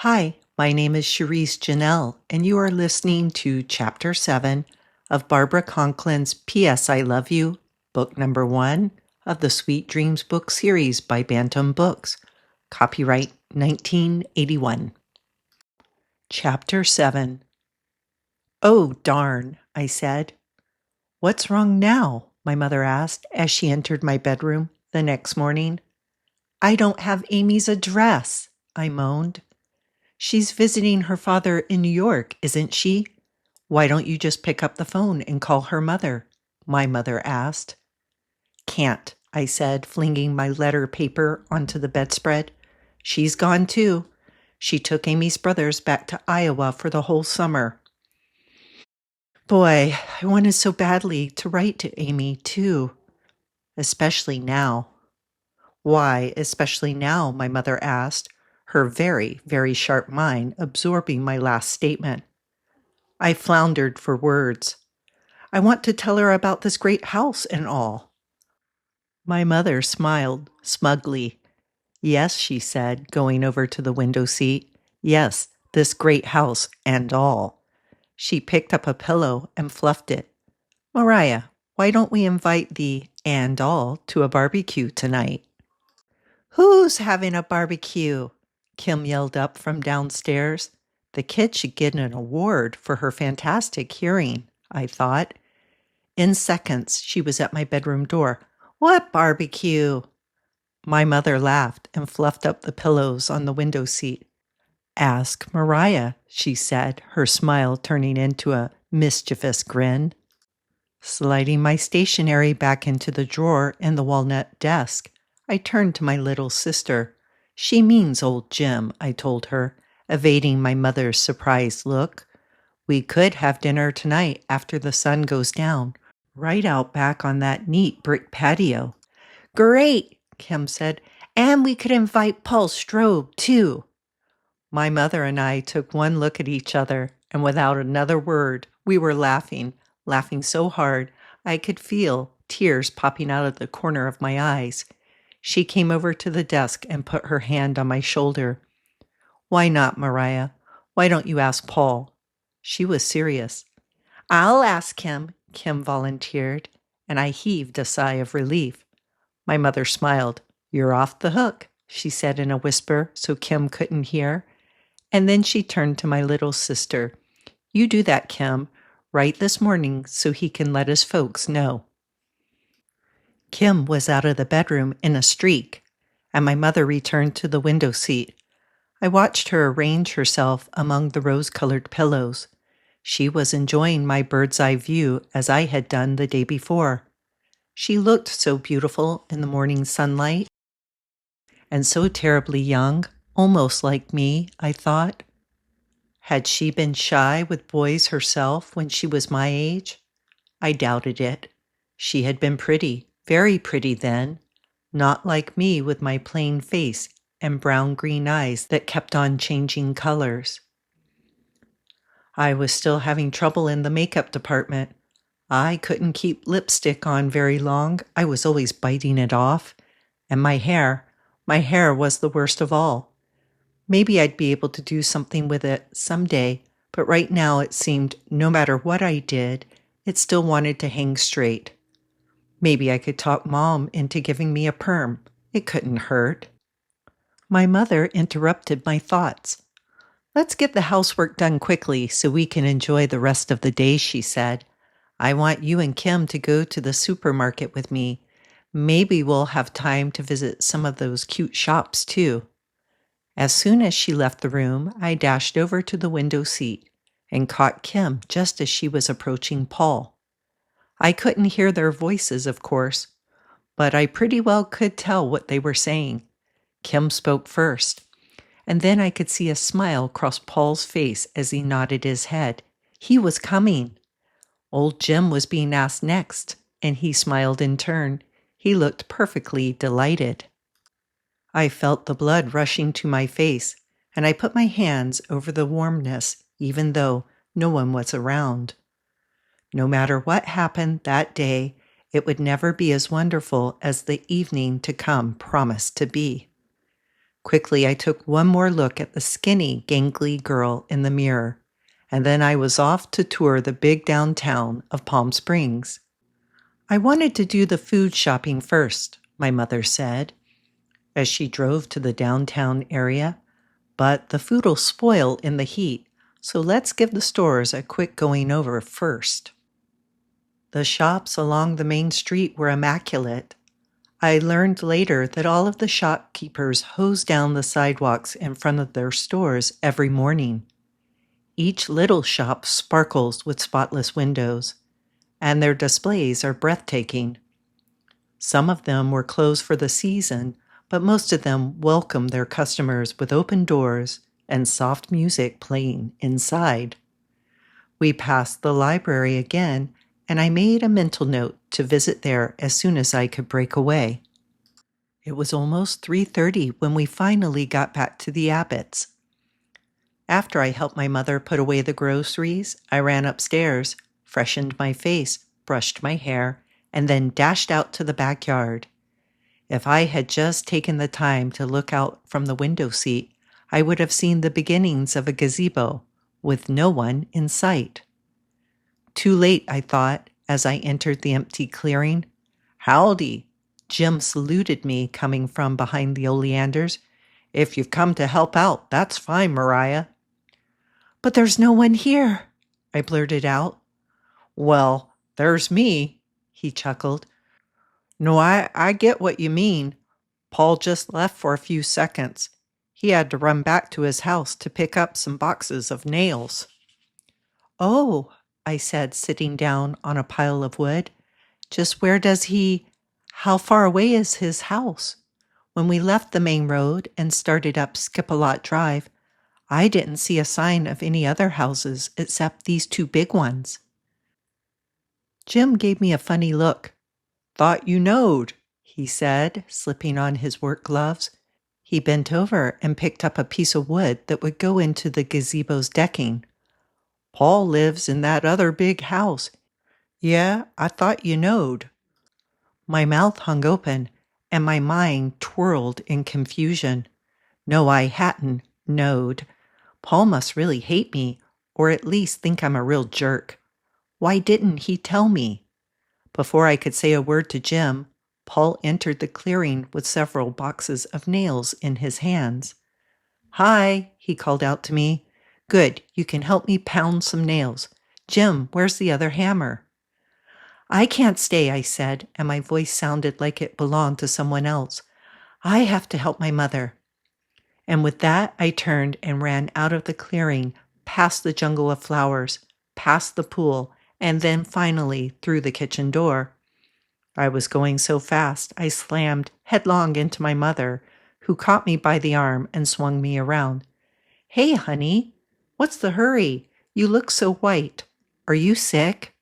Hi, my name is Cherise Janelle, and you are listening to Chapter 7 of Barbara Conklin's P.S. I Love You, book number 1 of the Sweet Dreams book series by Bantam Books. Copyright 1981. Chapter 7. Oh, darn, I said. What's wrong now? My mother asked as she entered my bedroom the next morning. I don't have Amy's address, I moaned. She's visiting her father in New York, isn't she? Why don't you just pick up the phone and call her mother? My mother asked. Can't, I said, flinging my letter paper onto the bedspread. She's gone too. She took Amy's brothers back to Iowa for the whole summer. Boy, I wanted so badly to write to Amy, too. Especially now. Why, especially now? My mother asked, her very, very sharp mind absorbing my last statement. I floundered for words. I want to tell her about this great house and all. My mother smiled smugly. Yes, she said, going over to the window seat. Yes, this great house and all. She picked up a pillow and fluffed it. Mariah, why don't we invite the and all to a barbecue tonight? Who's having a barbecue? Kim yelled up from downstairs. The kid should get an award for her fantastic hearing, I thought. In seconds, she was at my bedroom door. What barbecue? My mother laughed and fluffed up the pillows on the window seat. Ask Mariah, she said, her smile turning into a mischievous grin. Sliding my stationery back into the drawer in the walnut desk, I turned to my little sister. She means old Jim, I told her, evading my mother's surprised look. We could have dinner tonight after the sun goes down, right out back on that neat brick patio. Great, Kim said, and we could invite Paul Strobe, too. My mother and I took one look at each other, and without another word, we were laughing so hard I could feel tears popping out of the corner of my eyes. She came over to the desk and put her hand on my shoulder. Why not, Mariah? Why don't you ask Paul? She was serious. I'll ask him, Kim volunteered, and I heaved a sigh of relief. My mother smiled. You're off the hook, she said in a whisper so Kim couldn't hear. And then she turned to my little sister. You do that, Kim, right this morning so he can let his folks know. Kim was out of the bedroom in a streak, and my mother returned to the window seat. I watched her arrange herself among the rose-colored pillows. She was enjoying my bird's-eye view as I had done the day before. She looked so beautiful in the morning sunlight, and so terribly young, almost like me, I thought. Had she been shy with boys herself when she was my age? I doubted it. She had been pretty, very pretty then, not like me with my plain face and brown-green eyes that kept on changing colors. I was still having trouble in the makeup department. I couldn't keep lipstick on very long. I was always biting it off. And my hair was the worst of all. Maybe I'd be able to do something with it someday, but right now it seemed no matter what I did, it still wanted to hang straight. Maybe I could talk Mom into giving me a perm. It couldn't hurt. My mother interrupted my thoughts. Let's get the housework done quickly so we can enjoy the rest of the day, she said. I want you and Kim to go to the supermarket with me. Maybe we'll have time to visit some of those cute shops, too. As soon as she left the room, I dashed over to the window seat and caught Kim just as she was approaching Paul. I couldn't hear their voices, of course, but I pretty well could tell what they were saying. Kim spoke first, and then I could see a smile cross Paul's face as he nodded his head. He was coming. Old Jim was being asked next, and he smiled in turn. He looked perfectly delighted. I felt the blood rushing to my face, and I put my hands over the warmness, even though no one was around. No matter what happened that day, it would never be as wonderful as the evening to come promised to be. Quickly, I took one more look at the skinny, gangly girl in the mirror, and then I was off to tour the big downtown of Palm Springs. I wanted to do the food shopping first, my mother said, as she drove to the downtown area. But the food'll spoil in the heat, so let's give the stores a quick going over first. The shops along the main street were immaculate. I learned later that all of the shopkeepers hose down the sidewalks in front of their stores every morning. Each little shop sparkles with spotless windows, and their displays are breathtaking. Some of them were closed for the season, but most of them welcomed their customers with open doors and soft music playing inside. We passed the library again, and I made a mental note to visit there as soon as I could break away. It was almost 3:30 when we finally got back to the Abbotts. After I helped my mother put away the groceries, I ran upstairs, freshened my face, brushed my hair, and then dashed out to the backyard. If I had just taken the time to look out from the window seat, I would have seen the beginnings of a gazebo, with no one in sight. Too late, I thought, as I entered the empty clearing. "Howdy," Jim saluted me coming from behind the oleanders. "If you've come to help out, that's fine, Mariah." "But there's no one here," I blurted out. "Well, there's me," he chuckled. "No, I get what you mean. Paul just left for a few seconds. He had to run back to his house to pick up some boxes of nails." "Oh," I said, sitting down on a pile of wood. "Just where does how far away is his house? When we left the main road and started up Skip-a-Lot Drive, I didn't see a sign of any other houses except these two big ones." Jim gave me a funny look. "Thought you knowed," he said, slipping on his work gloves. He bent over and picked up a piece of wood that would go into the gazebo's decking. "Paul lives in that other big house. Yeah, I thought you knowed." My mouth hung open, and my mind twirled in confusion. No, I hadn't knowed. Paul must really hate me, or at least think I'm a real jerk. Why didn't he tell me? Before I could say a word to Jim, Paul entered the clearing with several boxes of nails in his hands. "Hi," he called out to me. "Good, you can help me pound some nails. Jim, where's the other hammer?" "I can't stay," I said, and my voice sounded like it belonged to someone else. "I have to help my mother." And with that, I turned and ran out of the clearing, past the jungle of flowers, past the pool, and then finally through the kitchen door. I was going so fast, I slammed headlong into my mother, who caught me by the arm and swung me around. "Hey, honey, what's the hurry? You look so white. Are you sick?"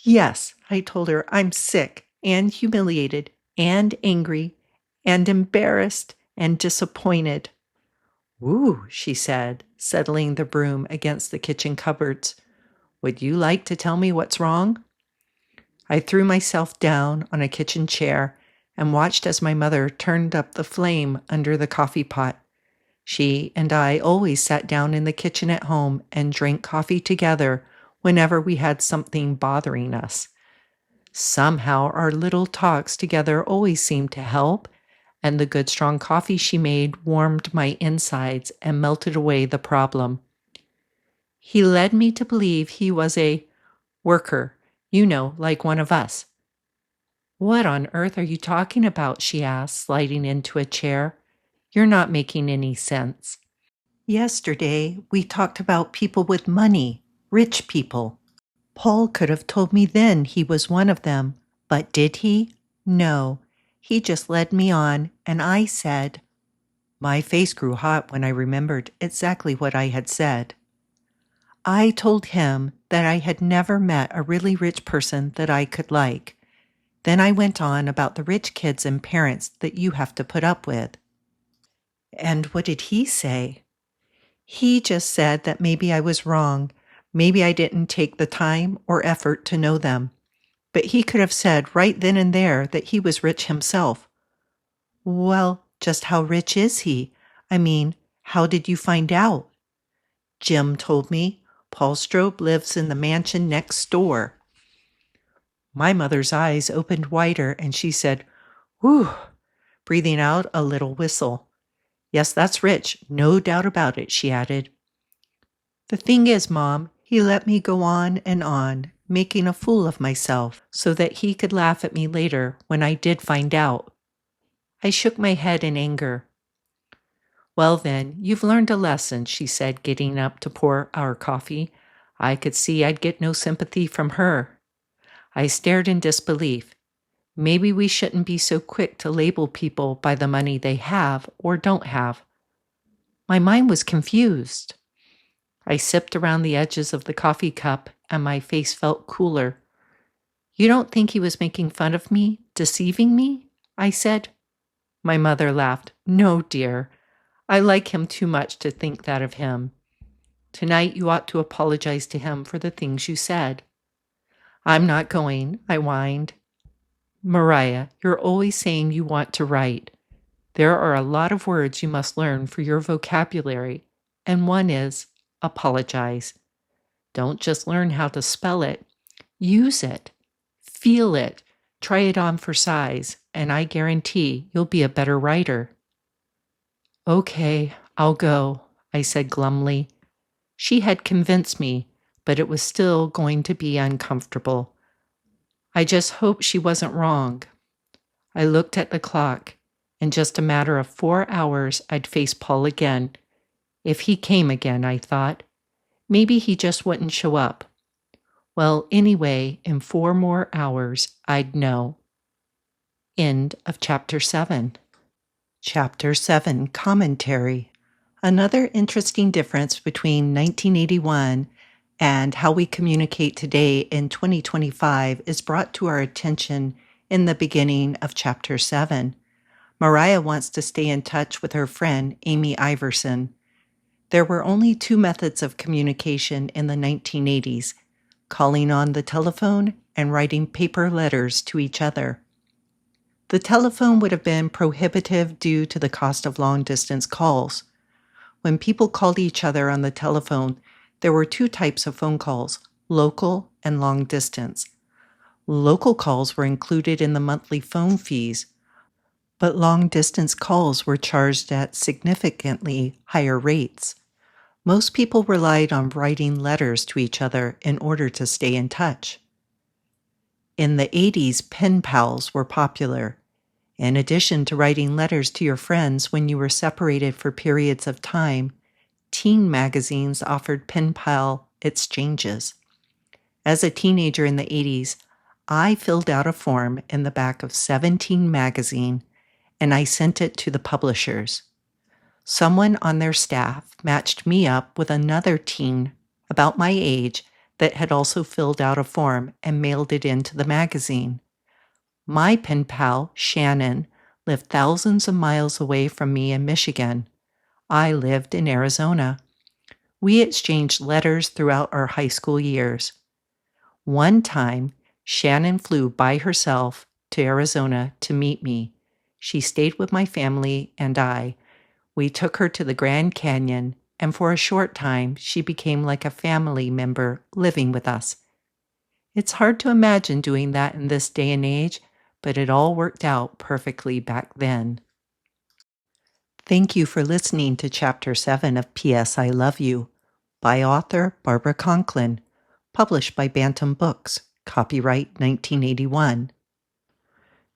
"Yes," I told her, "I'm sick and humiliated and angry and embarrassed and disappointed." "Ooh," she said, settling the broom against the kitchen cupboards. "Would you like to tell me what's wrong?" I threw myself down on a kitchen chair and watched as my mother turned up the flame under the coffee pot. She and I always sat down in the kitchen at home and drank coffee together whenever we had something bothering us. Somehow our little talks together always seemed to help, and the good strong coffee she made warmed my insides and melted away the problem. He led me to believe he was a worker, like one of us. "What on earth are you talking about?" she asked, sliding into a chair. "You're not making any sense." "Yesterday, we talked about people with money, rich people. Paul could have told me then he was one of them, but did he? No. He just led me on, and I said—" My face grew hot when I remembered exactly what I had said. I told him that I had never met a really rich person that I could like. Then I went on about the rich kids and parents that you have to put up with. And what did he say? He just said that maybe I was wrong. Maybe I didn't take the time or effort to know them. But he could have said right then and there that he was rich himself. Well, Just how rich is he? I mean, how did you find out? Jim told me. Paul Strobe lives in the mansion next door. My mother's eyes opened wider and she said, "Whew," breathing out a little whistle. "Yes, that's rich, no doubt about it," she added. "The thing is, Mom, he let me go on, making a fool of myself, so that he could laugh at me later when I did find out." I shook my head in anger. "Well then, you've learned a lesson," she said, getting up to pour our coffee. I could see I'd get no sympathy from her. I stared in disbelief. Maybe we shouldn't be so quick to label people by the money they have or don't have. My mind was confused. I sipped around the edges of the coffee cup and my face felt cooler. "You don't think he was making fun of me, deceiving me?" I said. My mother laughed. "No, dear. I like him too much to think that of him. Tonight you ought to apologize to him for the things you said." "I'm not going," I whined. "Mariah, you're always saying you want to write. There are a lot of words you must learn for your vocabulary, and one is apologize. Don't just learn how to spell it. Use it. Feel it. Try it on for size, and I guarantee you'll be a better writer." "Okay, I'll go," I said glumly. She had convinced me, but it was still going to be uncomfortable. I just hoped she wasn't wrong. I looked at the clock. In just a matter of 4 hours, I'd face Paul again. If he came again, I thought. Maybe he just wouldn't show up. Well, anyway, in 4 more hours, I'd know. End of Chapter 7. Chapter 7 Commentary. Another interesting difference between 1981 and how we communicate today in 2025 is brought to our attention in the beginning of Chapter 7. Mariah wants to stay in touch with her friend, Amy Iverson. There were only 2 methods of communication in the 1980s, calling on the telephone and writing paper letters to each other. The telephone would have been prohibitive due to the cost of long-distance calls. When people called each other on the telephone, there were 2 types of phone calls, local and long distance. Local calls were included in the monthly phone fees, but long-distance calls were charged at significantly higher rates. Most people relied on writing letters to each other in order to stay in touch. In the 80s, pen pals were popular. In addition to writing letters to your friends when you were separated for periods of time, teen magazines offered pen pal exchanges. As a teenager in the 80s, I filled out a form in the back of 17 magazine, and I sent it to the publishers. Someone on their staff matched me up with another teen about my age that had also filled out a form and mailed it into the magazine. My pen pal, Shannon, lived thousands of miles away from me in Michigan. I lived in Arizona. We exchanged letters throughout our high school years. One time, Shannon flew by herself to Arizona to meet me. She stayed with my family and I. We took her to the Grand Canyon, and for a short time, she became like a family member living with us. It's hard to imagine doing that in this day and age, but it all worked out perfectly back then. Thank you for listening to Chapter 7 of P.S. I Love You, by author Barbara Conklin, published by Bantam Books, copyright 1981.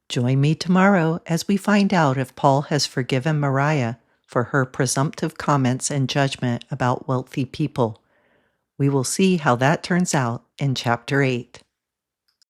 Join me tomorrow as we find out if Paul has forgiven Mariah for her presumptive comments and judgment about wealthy people. We will see how that turns out in Chapter 8.